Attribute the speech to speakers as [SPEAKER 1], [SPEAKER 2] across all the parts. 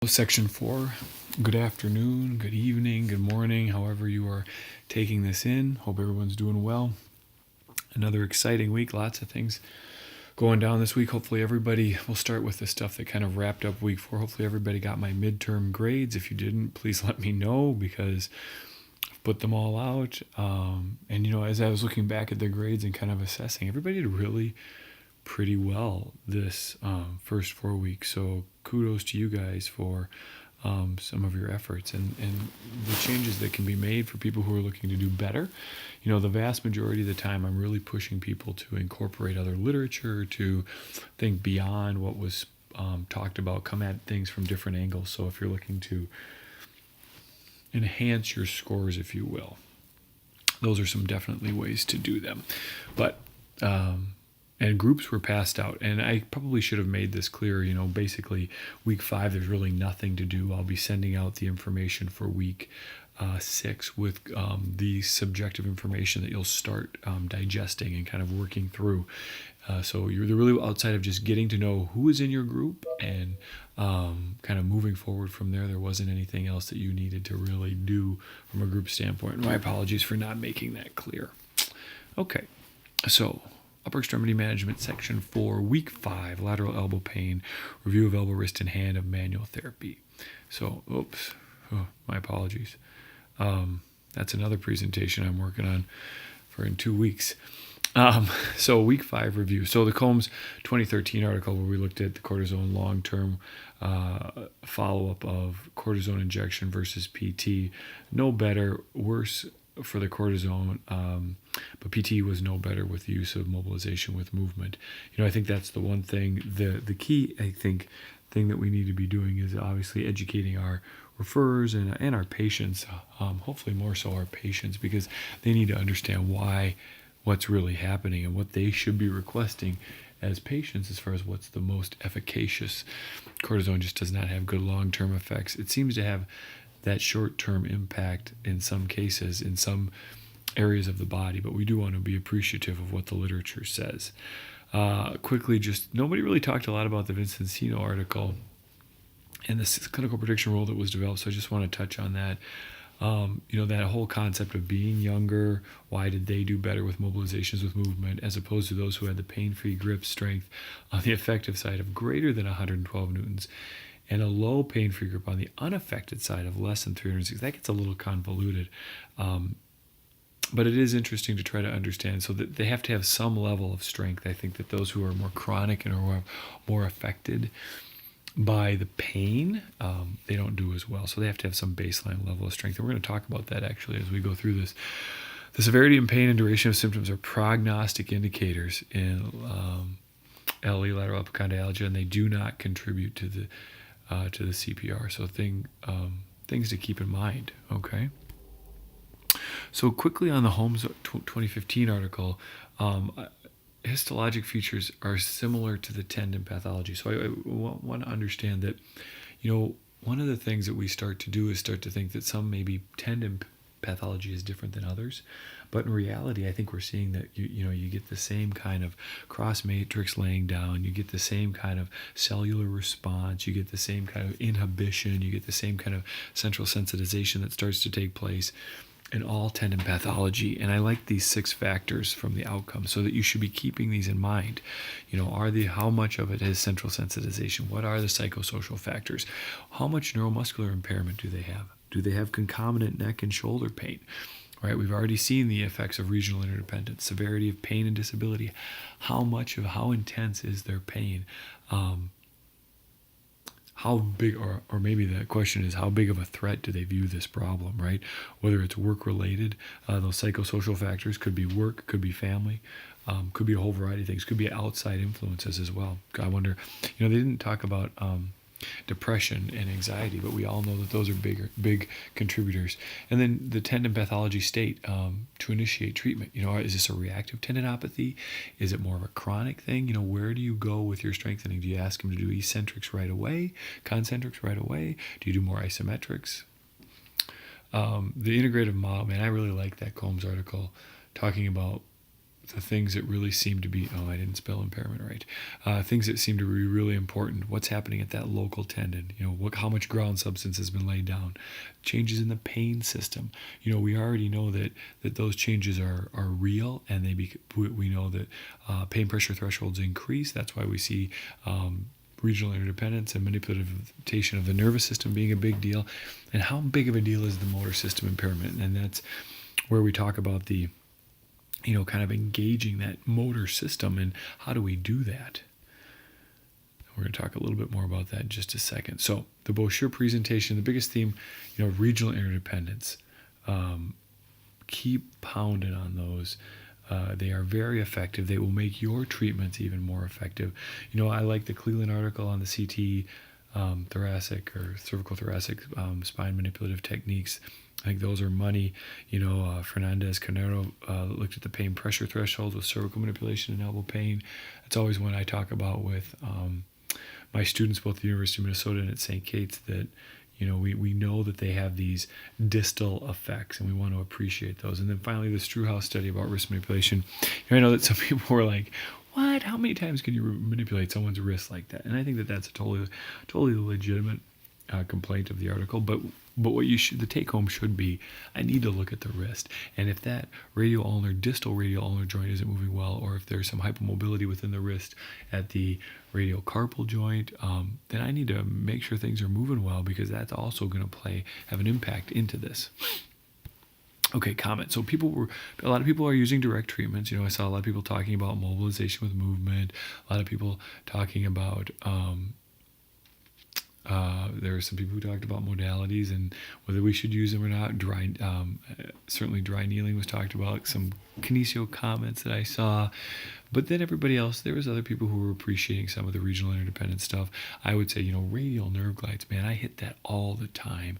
[SPEAKER 1] Section 4, good afternoon, good evening, good morning, however you are taking this in. Hope everyone's doing well. Another exciting week, lots of things going down this week. Hopefully everybody, we'll start with the stuff that kind of wrapped up week 4. Hopefully everybody got my midterm grades. If you didn't, please let me know because I've put them all out. And as I was looking back at the grades and kind of assessing, everybody did really pretty well this first 4 weeks. So kudos to you guys for some of your efforts and the changes that can be made for people who are looking to do better. The vast majority of the time I'm really pushing people to incorporate other literature, to think beyond what was talked about, come at things from different angles. So if you're looking to enhance your scores, if you will, those are some definitely ways to do them. But and groups were passed out. And I probably should have made this clear. Basically week 5, there's really nothing to do. I'll be sending out the information for week 6 with the subjective information that you'll start digesting and kind of working through. So you're really outside of just getting to know who is in your group and kind of moving forward from there. There wasn't anything else that you needed to really do from a group standpoint. My apologies for not making that clear. Okay, so Upper Extremity Management, Section 4, Week 5, Lateral Elbow Pain, Review of Elbow, Wrist, and Hand of Manual Therapy. So, my apologies. That's another presentation I'm working on for in 2 weeks. So Week 5 review. So the Combs 2013 article where we looked at the cortisone long-term follow-up of cortisone injection versus PT. No better, worse for the cortisone, but PT was no better with the use of mobilization with movement. I think that's the one thing, the key, I think, thing that we need to be doing is obviously educating our referrers and our patients, hopefully more so our patients, because they need to understand what's really happening and what they should be requesting as patients as far as what's the most efficacious. Cortisone just does not have good long-term effects. It seems to have that short-term impact in some cases, in some areas of the body, but we do want to be appreciative of what the literature says. Quickly, just nobody really talked a lot about the Vincenzino article and this clinical prediction rule that was developed, so I just want to touch on that. That whole concept of being younger, why did they do better with mobilizations with movement as opposed to those who had the pain-free grip strength on the effective side of greater than 112 newtons and a low pain-free grip on the unaffected side of less than 306. That gets a little convoluted. But it is interesting to try to understand, so that they have to have some level of strength. I think that those who are more chronic and are more affected by the pain, they don't do as well. So they have to have some baseline level of strength. And we're going to talk about that actually as we go through this. The severity and pain and duration of symptoms are prognostic indicators in LE, lateral epicondylalgia, and they do not contribute to the CPR. So things to keep in mind, okay? So quickly on the Holmes 2015 article, histologic features are similar to the tendon pathology. So I want to understand that, one of the things that we start to do is start to think that some maybe tendon pathology is different than others. But in reality, I think we're seeing that you get the same kind of cross matrix laying down, you get the same kind of cellular response, you get the same kind of inhibition, you get the same kind of central sensitization that starts to take place in all tendon pathology. And I like these 6 factors from the outcome, so that you should be keeping these in mind. How much of it is central sensitization? What are the psychosocial factors? How much neuromuscular impairment do they have? Do they have concomitant neck and shoulder pain? Right, we've already seen the effects of regional interdependence, severity of pain and disability. How intense is their pain? How big, or maybe the question is, how big of a threat do they view this problem, right? Whether it's work-related, those psychosocial factors could be work, could be family, could be a whole variety of things, could be outside influences as well. I wonder, they didn't talk about depression and anxiety, but we all know that those are big contributors. And then the tendon pathology state to initiate treatment. Is this a reactive tendinopathy? Is it more of a chronic thing? Where do you go with your strengthening? Do you ask them to do eccentrics right away, concentrics right away? Do you do more isometrics? The integrative model, man, I really like that Combs article talking about the things that really seem to be, I didn't spell impairment right, things that seem to be really important. What's happening at that local tendon? How much ground substance has been laid down? Changes in the pain system. We already know that those changes are real, and we know that pain pressure thresholds increase. That's why we see regional interdependence and manipulation of the nervous system being a big deal. And how big of a deal is the motor system impairment? And that's where we talk about the kind of engaging that motor system, and how do we do that? We're going to talk a little bit more about that in just a second. So the brochure presentation, the biggest theme, regional interdependence. Keep pounding on those. They are very effective. They will make your treatments even more effective. I like the Cleveland article on the CT, thoracic or cervical thoracic spine manipulative techniques. I think those are money. Fernandez Carnero looked at the pain pressure thresholds with cervical manipulation and elbow pain. It's always one I talk about with my students, both at the University of Minnesota and at St. Kate's, that we know that they have these distal effects, and we want to appreciate those. And then finally, the Struhaus study about wrist manipulation. I know that some people were like, "What? How many times can you manipulate someone's wrist like that?" And I think that that's a totally legitimate complaint of the article, but what the take home should be, I need to look at the wrist, and if that distal radial ulnar joint isn't moving well, or if there's some hypomobility within the wrist at the radial carpal joint, then I need to make sure things are moving well, because that's also going to have an impact into this. Okay, comment. So a lot of people are using direct treatments. I saw a lot of people talking about mobilization with movement. A lot of people talking about there are some people who talked about modalities and whether we should use them or not. Certainly dry needling was talked about, some kinesio comments that I saw. But then everybody else, there was other people who were appreciating some of the regional interdependent stuff. I would say, radial nerve glides, man, I hit that all the time.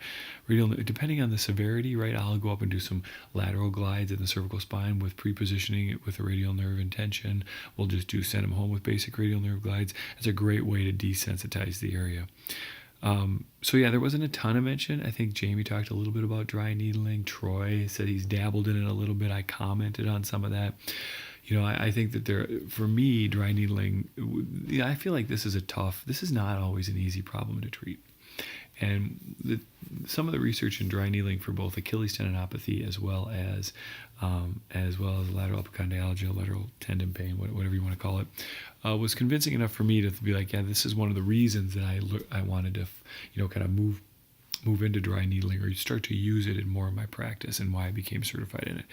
[SPEAKER 1] Depending on the severity, right, I'll go up and do some lateral glides in the cervical spine with pre-positioning it with a radial nerve intention. We'll just send them home with basic radial nerve glides. It's a great way to desensitize the area. There wasn't a ton of mention. I think Jamie talked a little bit about dry needling. Troy said he's dabbled in it a little bit. I commented on some of that. I think that for me, dry needling, I feel like this is not always an easy problem to treat. And some of the research in dry needling for both Achilles tendinopathy as well as lateral epicondylalgia, lateral tendon pain, whatever you want to call it, was convincing enough for me to be like, yeah, this is one of the reasons that I wanted to, kind of move into dry needling, or start to use it in more of my practice, and why I became certified in it.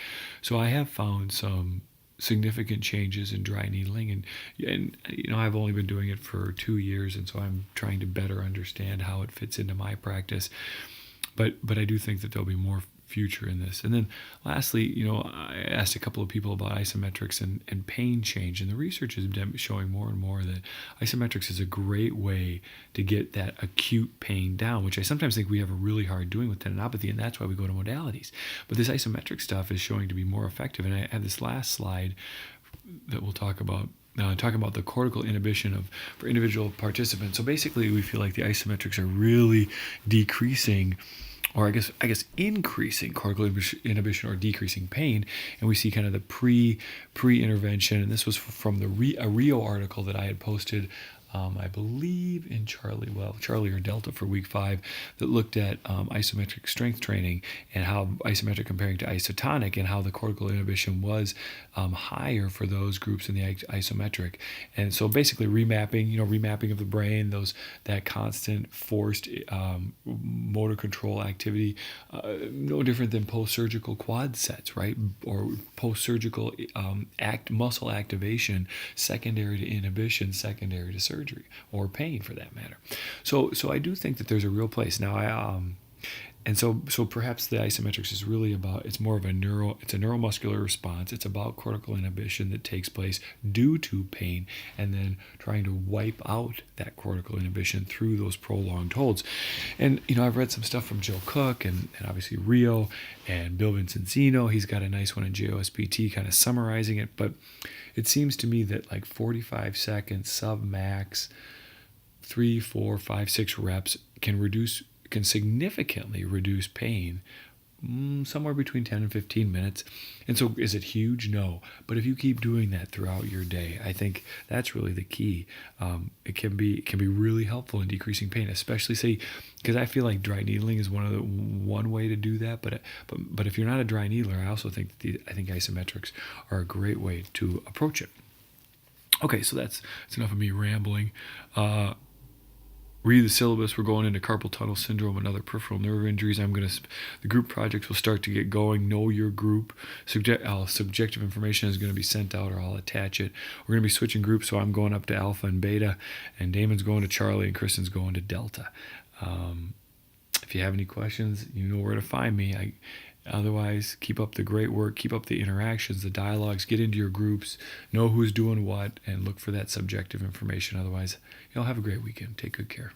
[SPEAKER 1] So I have found some significant changes in dry needling, and I've only been doing it for 2 years, and so I'm trying to better understand how it fits into my practice. But I do think that there'll be more future in this. And then lastly, I asked a couple of people about isometrics and pain change, and the research is showing more and more that isometrics is a great way to get that acute pain down, which I sometimes think we have a really hard doing with tendinopathy, and that's why we go to modalities. But this isometric stuff is showing to be more effective. And I have this last slide that we'll talk about. Talking about the cortical inhibition for individual participants. So basically, we feel like the isometrics are really decreasing, or I guess increasing cortical inhibition or decreasing pain, and we see kind of the pre-intervention. And this was from a Rio article that I had posted, I believe in Charlie or Delta for week 5, that looked at isometric strength training and how isometric comparing to isotonic, and how the cortical inhibition was higher for those groups in the isometric. And so basically remapping of the brain, that constant forced motor control activity, no different than post-surgical quad sets, right? Or post-surgical muscle activation, secondary to inhibition, secondary to surgery, or pain for that matter. So I do think that there's a real place. Now so perhaps the isometrics is really about, it's more of it's a neuromuscular response. It's about cortical inhibition that takes place due to pain, and then trying to wipe out that cortical inhibition through those prolonged holds. And I've read some stuff from Joe Cook and obviously Rio and Bill Vincenzino. He's got a nice one in JOSPT kind of summarizing it, but it seems to me that like 45 seconds sub max, 3, 4, 5, 6 reps can significantly reduce pain somewhere between 10 and 15 minutes. And so is it huge? No. But if you keep doing that throughout your day, I think that's really the key. It can be really helpful in decreasing pain, especially say, because I feel like dry needling is one way to do that. But if you're not a dry needler, I also think isometrics are a great way to approach it. Okay, so that's enough of me rambling. Read the syllabus. We're going into carpal tunnel syndrome and other peripheral nerve injuries. The group projects will start to get going. Know your group. Subjective information is going to be sent out, or I'll attach it. We're going to be switching groups, so I'm going up to Alpha and Beta, and Damon's going to Charlie, and Kristen's going to Delta. If you have any questions, you know where to find me. Otherwise, keep up the great work, keep up the interactions, the dialogues, get into your groups, know who's doing what, and look for that subjective information. Otherwise, you'll have a great weekend. Take good care.